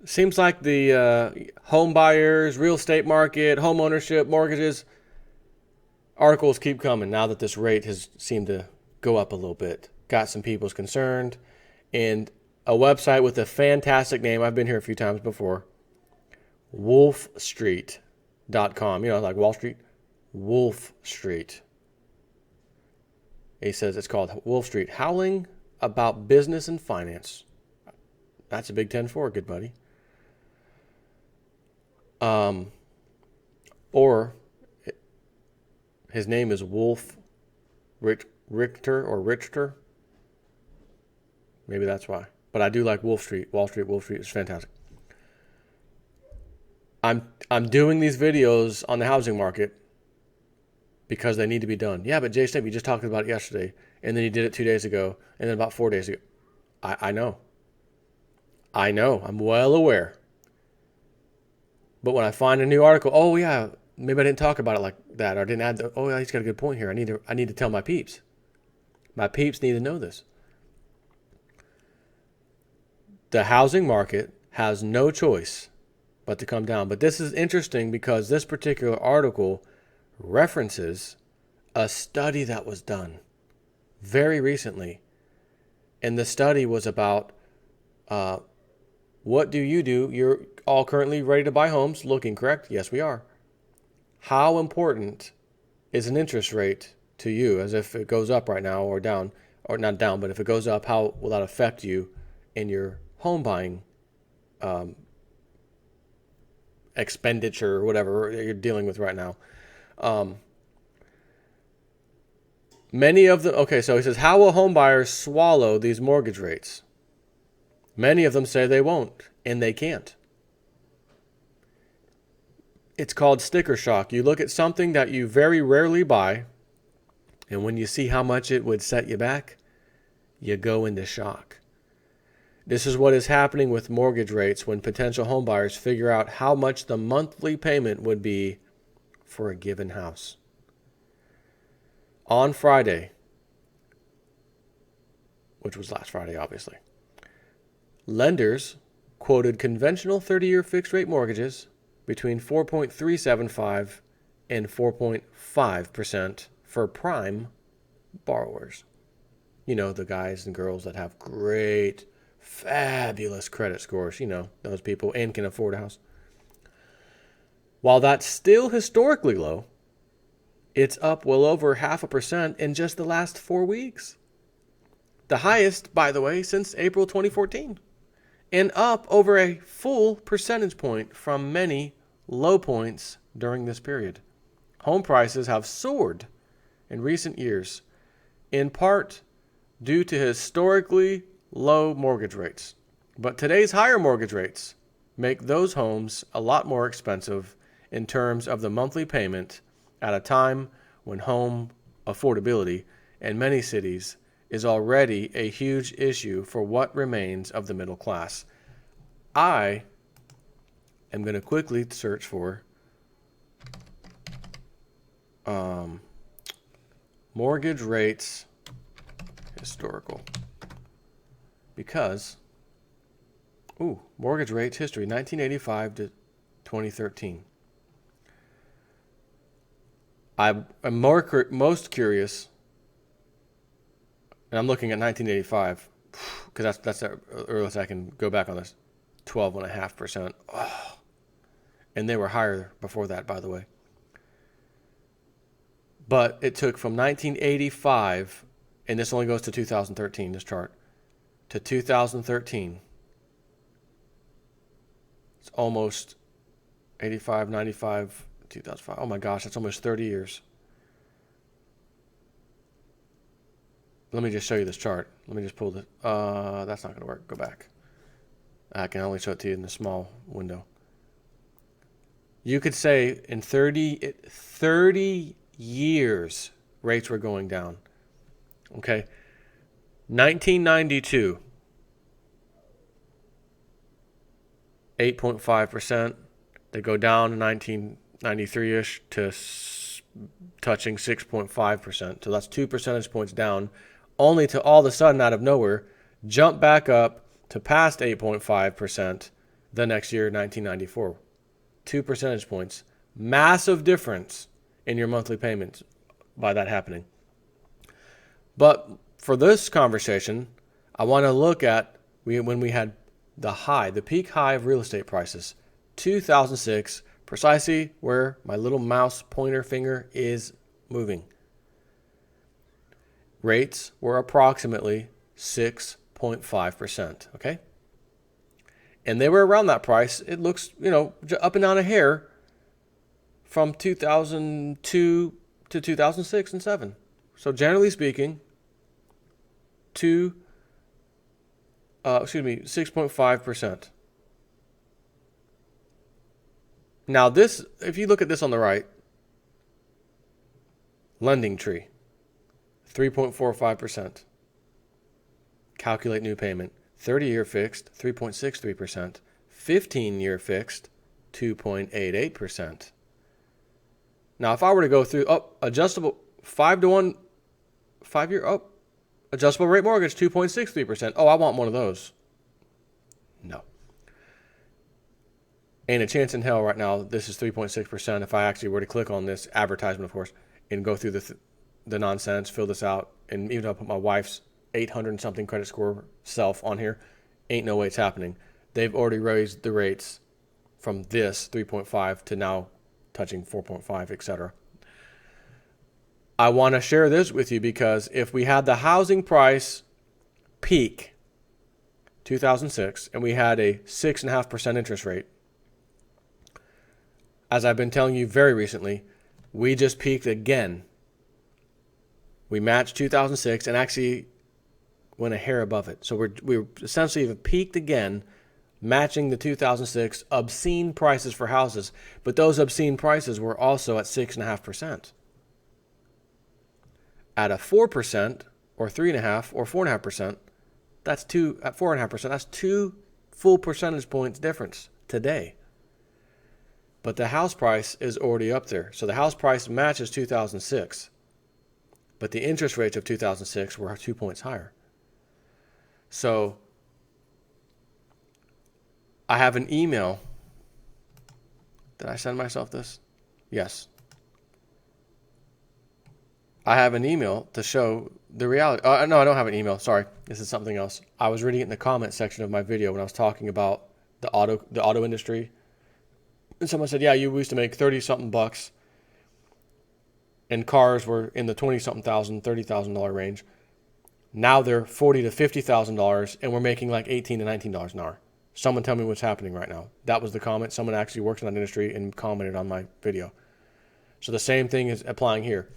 Seems like the home buyers, real estate market, home ownership, mortgages articles keep coming now that this rate has seemed to go up a little bit. Got some people's concerned, and a website with a fantastic name. I've been here a few times before. wolfstreet.com. You know, like Wall Street. Wolf Street. He says it's called Wolf Street. Howling about business and finance. That's a Big 10-4, good buddy. Or his name is Wolf Richter or Richter. Maybe that's why. But I do like Wolf Street. Wall Street is fantastic. I'm doing these videos on the housing market because they need to be done. Yeah, but Jay Step, you just talked about it yesterday, and then you did it 2 days ago, and then about 4 days ago. I know. I'm well aware. But when I find a new article, oh yeah, maybe I didn't talk about it like that, or I didn't add the, oh yeah, he's got a good point here. I need to tell my peeps. My peeps need to know this. The housing market has no choice but to come down. But this is interesting because this particular article references a study that was done very recently. And the study was about what do? You're all currently ready to buy homes, looking, correct? Yes, we are. How important is an interest rate to you? As if it goes up right now or down, or not down, but if it goes up, how will that affect you in your home buying expenditure or whatever you're dealing with right now? So he says, how will home buyers swallow these mortgage rates? Many of them say they won't, and they can't. It's called sticker shock. You look at something that you very rarely buy, and when you see how much it would set you back, you go into shock. This is what is happening with mortgage rates when potential home buyers figure out how much the monthly payment would be for a given house. On Friday, which was last Friday, obviously, lenders quoted conventional 30-year fixed-rate mortgages between 4.375 and 4.5% for prime borrowers. You know, the guys and girls that have great, fabulous credit scores, you know, those people, and can afford a house. While that's still historically low, it's up well over 0.5% in just the last 4 weeks. The highest, by the way, since April 2014. And up over a full percentage point from many low points during this period. Home prices have soared in recent years, in part due to historically low mortgage rates. But today's higher mortgage rates make those homes a lot more expensive in terms of the monthly payment at a time when home affordability in many cities is already a huge issue for what remains of the middle class. I am going to quickly search for mortgage rates historical, because mortgage rates history 1985 to 2013. I'm most curious, and I'm looking at 1985 because that's the earliest I can go back on this. 12.5%. Oh. And they were higher before that, by the way. But it took from 1985, and this only goes to 2013, this chart, to 2013. It's almost 85, 95, 2005. Oh my gosh, that's almost 30 years. Let me just show you this chart. Let me just pull this. That's not going to work. Go back. I can only show it to you in the small window. You could say in 30 years, rates were going down. Okay. 1992, 8.5%. They go down in 1993-ish to touching 6.5%. So that's 2 percentage points down, only to all of a sudden, out of nowhere, jump back up to past 8.5% the next year, 1994. 2 percentage points. Massive difference in your monthly payments by that happening. But for this conversation, I want to look at when we had the peak high of real estate prices, 2006, precisely where my little mouse pointer finger is moving. Rates were approximately 6.5%, okay? And they were around that price. It looks, up and down a hair from 2002 to 2006 and 7. So generally speaking, 6.5%. Now this, if you look at this on the right, lending tree, 3.45%. Calculate new payment. 30-year fixed, 3.63%. 15-year fixed, 2.88%. Now, if I were to go through, adjustable 5-to-1, 5-year, adjustable rate mortgage, 2.63%. Oh, I want one of those. No. Ain't a chance in hell right now. This is 3.6%. If I actually were to click on this advertisement, of course, and go through the nonsense, fill this out, and even though I put my wife's 800 and something credit score self on here, ain't no way it's happening. They've already raised the rates from this 3.5 to now touching 4.5, etc. I want to share this with you because if we had the housing price peak 2006 and we had a 6.5% interest rate, as I've been telling you very recently, we just peaked again. We matched 2006 and actually went a hair above it. So we're essentially have peaked again, matching the 2006 obscene prices for houses. But those obscene prices were also at 6.5%. At a 4% or 3.5% or 4.5%, that's at 4.5%. That's 2 full percentage points difference today. But the house price is already up there. So the house price matches 2006. But the interest rates of 2006 were 2 points higher. So I have an email. Did I send myself this? Yes. I have an email to show the reality. No, I don't have an email. Sorry. This is something else. I was reading it in the comment section of my video when I was talking about the auto industry. And someone said, yeah, you used to make 30-something bucks and cars were in the 20-something thousand, $30,000 range. Now they're $40,000 to $50,000 and we're making like $18 to $19 an hour. Someone tell me what's happening right now. That was the comment. Someone actually works in that industry and commented on my video. So the same thing is applying here.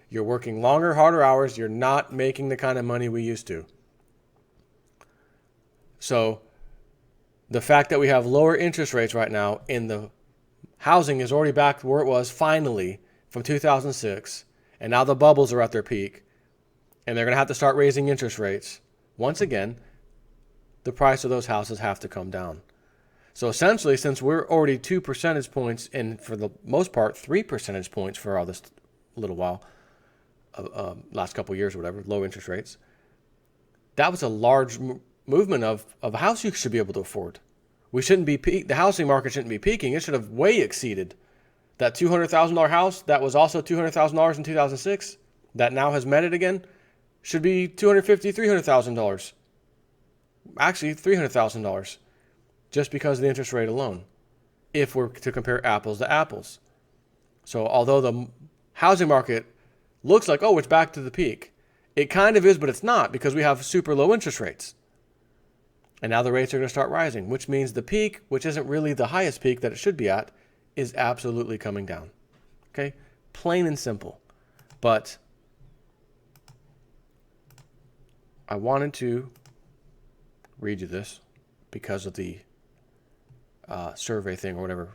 You're working longer, harder hours. You're not making the kind of money we used to. So the fact that we have lower interest rates right now and the housing is already back to where it was finally from 2006, and now the bubbles are at their peak, and they're going to have to start raising interest rates. Once again, the price of those houses have to come down. So essentially, since we're already 2 percentage points, and for the most part, 3 percentage points for all this little while, last couple of years or whatever, low interest rates, that was a large movement of a house you should be able to afford. We shouldn't be the housing market shouldn't be peaking. It should have way exceeded that $200,000 house that was also $200,000 in 2006 that now has met it again. Should be $250,000, $300,000. Actually, $300,000 just because of the interest rate alone, if we're to compare apples to apples. So although the housing market looks like, it's back to the peak, it kind of is, but it's not because we have super low interest rates. And now the rates are going to start rising, which means the peak, which isn't really the highest peak that it should be at, is absolutely coming down. Okay? Plain and simple. But I wanted to read you this because of the survey thing or whatever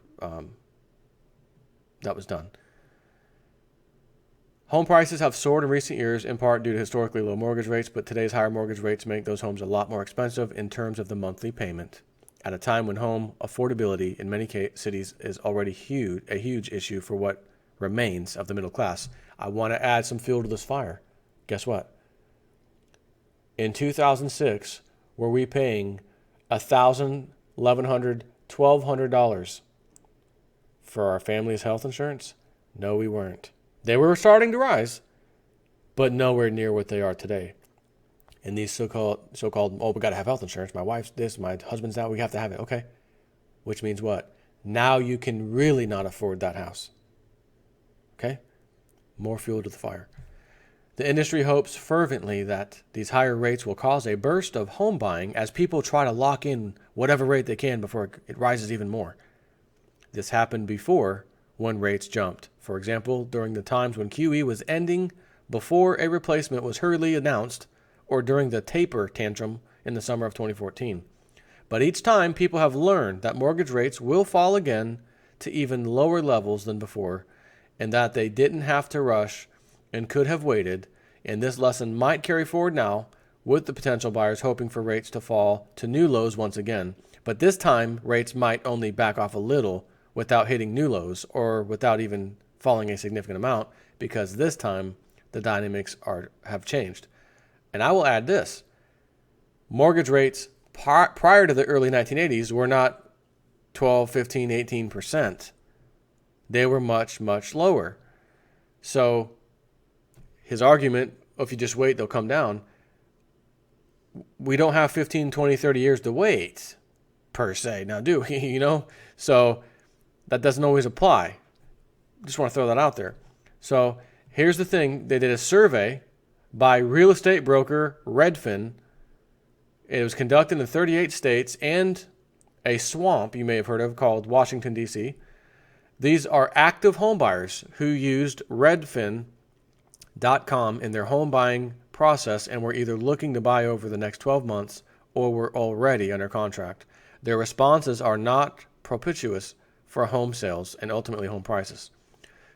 that was done. Home prices have soared in recent years, in part due to historically low mortgage rates, but today's higher mortgage rates make those homes a lot more expensive in terms of the monthly payment. At a time when home affordability in many cities is already a huge issue for what remains of the middle class, I want to add some fuel to this fire. Guess what? In 2006, were we paying $1,000, $1,100, $1,200 for our family's health insurance? No, we weren't. They were starting to rise, but nowhere near what they are today. And these so-called, oh, we got to have health insurance. My wife's this, my husband's that, we have to have it. Okay. Which means what? Now you can really not afford that house. Okay? More fuel to the fire. The industry hopes fervently that these higher rates will cause a burst of home buying as people try to lock in whatever rate they can before it rises even more. This happened before when rates jumped. For example, during the times when QE was ending before a replacement was hurriedly announced, or during the taper tantrum in the summer of 2014. But each time, people have learned that mortgage rates will fall again to even lower levels than before, and that they didn't have to rush and could have waited, and this lesson might carry forward now, with the potential buyers hoping for rates to fall to new lows once again. But this time, rates might only back off a little without hitting new lows, or without even falling a significant amount, because this time the dynamics have changed. And I will add this. Mortgage rates prior to the early 1980s were not 12, 15, 18%. They were much, much lower. So his argument, if you just wait, they'll come down. We don't have 15, 20, 30 years to wait, per se. Now, do we? So that doesn't always apply. Just want to throw that out there. So here's the thing. They did a survey by real estate broker Redfin. It was conducted in 38 states and a swamp you may have heard of called Washington, D.C. These are active home buyers who used Redfin.com in their home buying process and were either looking to buy over the next 12 months or were already under contract. Their responses are not propitious for home sales and ultimately home prices.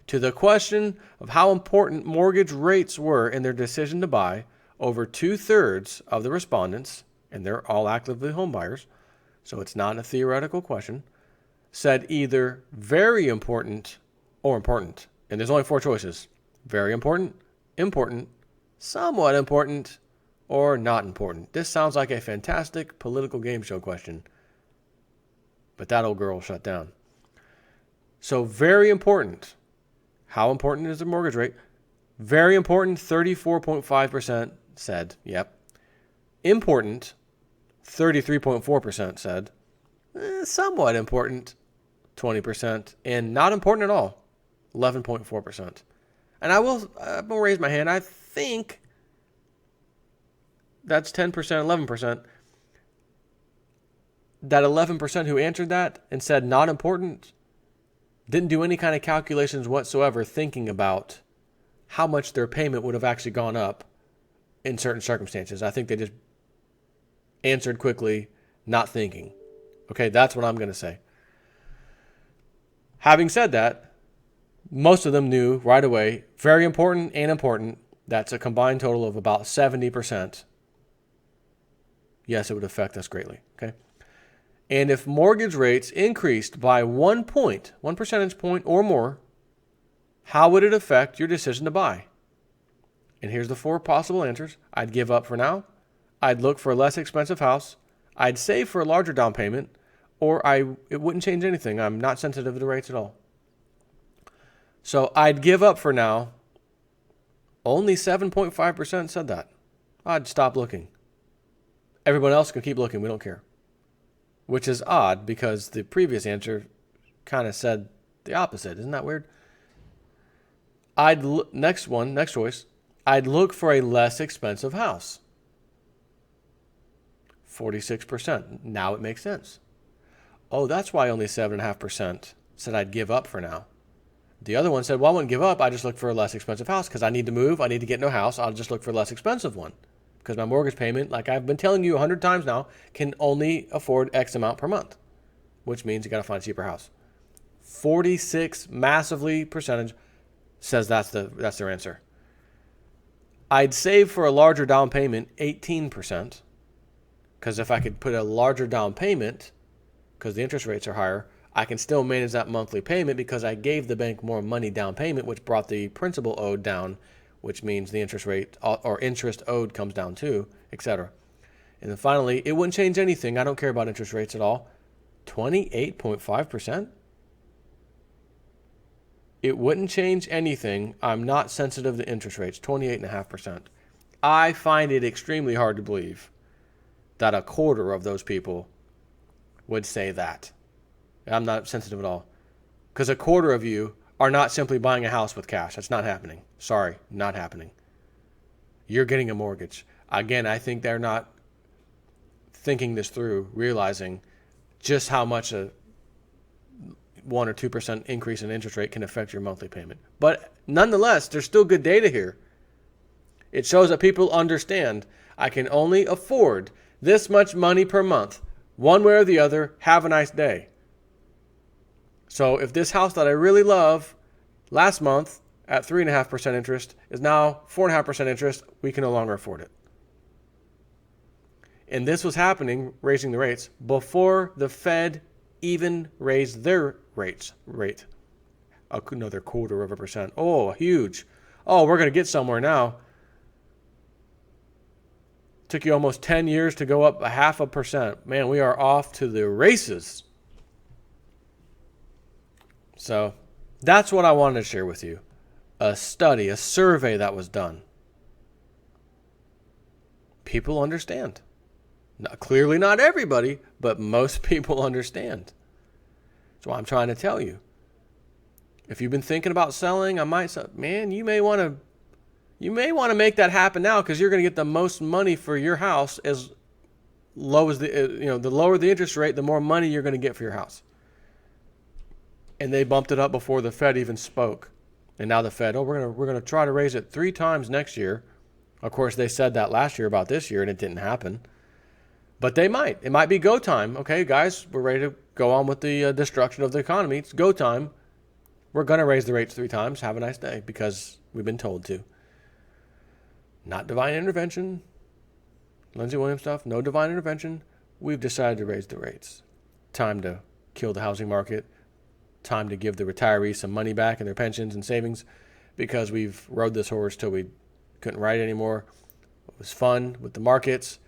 To the question of how important mortgage rates were in their decision to buy, over 2/3 of the respondents, and they're all actively home buyers, so it's not a theoretical question, said either very important or important. And there's only 4 choices. Very important, important, somewhat important, or not important. This sounds like a fantastic political game show question. But that old girl shut down. So very important. How important is the mortgage rate? Very important, 34.5% said, yep. Important, 33.4% said. Somewhat important, 20%. And not important at all, 11.4%. And I'm going to raise my hand. I think that's 10%, 11%. That 11% who answered that and said not important didn't do any kind of calculations whatsoever thinking about how much their payment would have actually gone up in certain circumstances. I think they just answered quickly, not thinking. Okay, that's what I'm going to say. Having said that, most of them knew right away, very important and important, that's a combined total of about 70%. Yes, it would affect us greatly. Okay. And if mortgage rates increased by 1 percentage point or more, how would it affect your decision to buy? And here's the 4 possible answers. I'd give up for now. I'd look for a less expensive house. I'd save for a larger down payment. Or it wouldn't change anything. I'm not sensitive to rates at all. So I'd give up for now. Only 7.5% said that. I'd stop looking. Everyone else can keep looking. We don't care. Which is odd because the previous answer kind of said the opposite. Isn't that weird? Next choice. I'd look for a less expensive house. 46%. Now it makes sense. Oh, that's why only 7.5% said I'd give up for now. The other one said, well, I wouldn't give up. I just look for a less expensive house because I need to move. I need to get no house. I'll just look for a less expensive one because my mortgage payment, like I've been telling you 100 times now, can only afford X amount per month, which means you got to find a cheaper house. 46 massively percentage says that's their answer. I'd save for a larger down payment, 18%, because if I could put a larger down payment, because the interest rates are higher, I can still manage that monthly payment because I gave the bank more money down payment, which brought the principal owed down, which means the interest rate or interest owed comes down too, etc. And then finally, it wouldn't change anything. I don't care about interest rates at all. 28.5%? It wouldn't change anything. I'm not sensitive to interest rates. 28.5%. I find it extremely hard to believe that a quarter of those people would say that. I'm not sensitive at all. Because a quarter of you are not simply buying a house with cash. That's not happening. Sorry, not happening. You're getting a mortgage. Again, I think they're not thinking this through, realizing just how much a 1 or 2% increase in interest rate can affect your monthly payment. But nonetheless, there's still good data here. It shows that people understand I can only afford this much money per month. One way or the other, have a nice day. So if this house that I really love last month at 3.5% interest is now 4.5% interest, we can no longer afford it. And this was happening, raising the rates, before the Fed even raised their rate. Another 0.25%. Oh, huge. Oh, we're going to get somewhere now. Took you almost 10 years to go up 0.5%. Man, we are off to the races. So that's what I wanted to share with you. A study, a survey that was done. People understand. Clearly not everybody, but most people understand. That's why I'm trying to tell you. If you've been thinking about selling, you may want to make that happen now, because you're going to get the most money for your house as low as the lower the interest rate, the more money you're going to get for your house. And they bumped it up before the Fed even spoke. And now the Fed, we're going to try to raise it 3 times next year. Of course, they said that last year about this year, and it didn't happen. But they might. It might be go time. Okay, guys, we're ready to go on with the destruction of the economy. It's go time. We're going to raise the rates 3 times. Have a nice day, because we've been told to. Not divine intervention. Lindsey Williams stuff. No divine intervention. We've decided to raise the rates. Time to kill the housing market. Time to give the retirees some money back in their pensions and savings, because we've rode this horse till we couldn't ride it anymore. It was fun with the markets.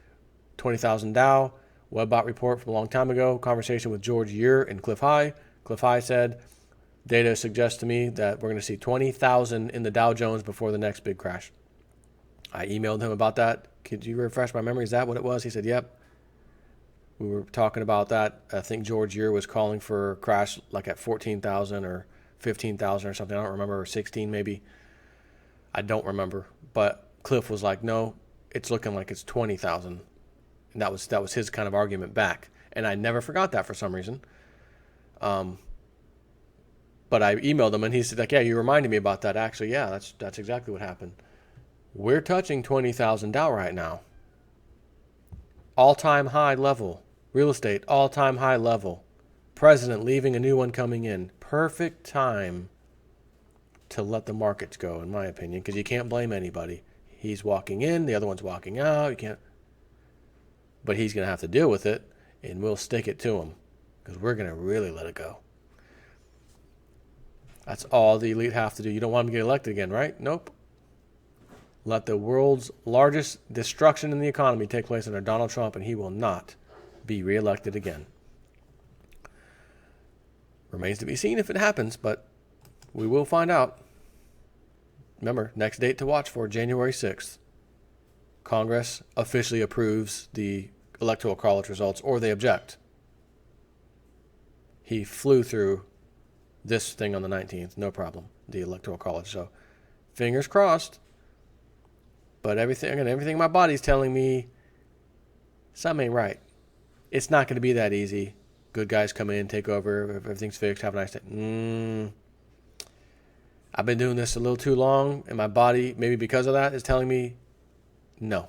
20,000 Dow, Webbot report from a long time ago, conversation with George Year and Cliff High. Cliff High said, data suggests to me that we're going to see 20,000 in the Dow Jones before the next big crash. I emailed him about that. Could you refresh my memory? Is that what it was? He said, yep. We were talking about that. I think George Year was calling for a crash like at 14,000 or 15,000 or something. I don't remember, or 16 maybe. I don't remember. But Cliff was like, no, it's looking like it's 20,000. And that was his kind of argument back. And I never forgot that for some reason. But I emailed him, and he said, like, yeah, you reminded me about that. Actually, yeah, that's exactly what happened. We're touching 20,000 Dow right now. All-time high level. Real estate, all-time high level. President leaving, a new one coming in. Perfect time to let the markets go, in my opinion, because you can't blame anybody. He's walking in, the other one's walking out. You can't. But he's going to have to deal with it, and we'll stick it to him, because we're going to really let it go. That's all the elite have to do. You don't want him to get elected again, right? Nope. Let the world's largest destruction in the economy take place under Donald Trump, and he will not be reelected again. Remains to be seen if it happens, but we will find out. Remember, next date to watch for, January 6th. Congress officially approves the Electoral College results, or they object. He flew through this thing on the 19th, no problem, the Electoral College. So fingers crossed. But everything in my body's telling me something ain't right. It's not going to be that easy. Good guys come in, take over, everything's fixed, have a nice day. I've been doing this a little too long, and my body, maybe because of that, is telling me, no,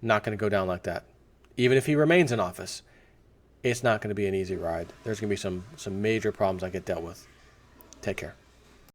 not going to go down like that. Even if he remains in office, it's not going to be an easy ride. There's going to be some major problems that get dealt with. Take care.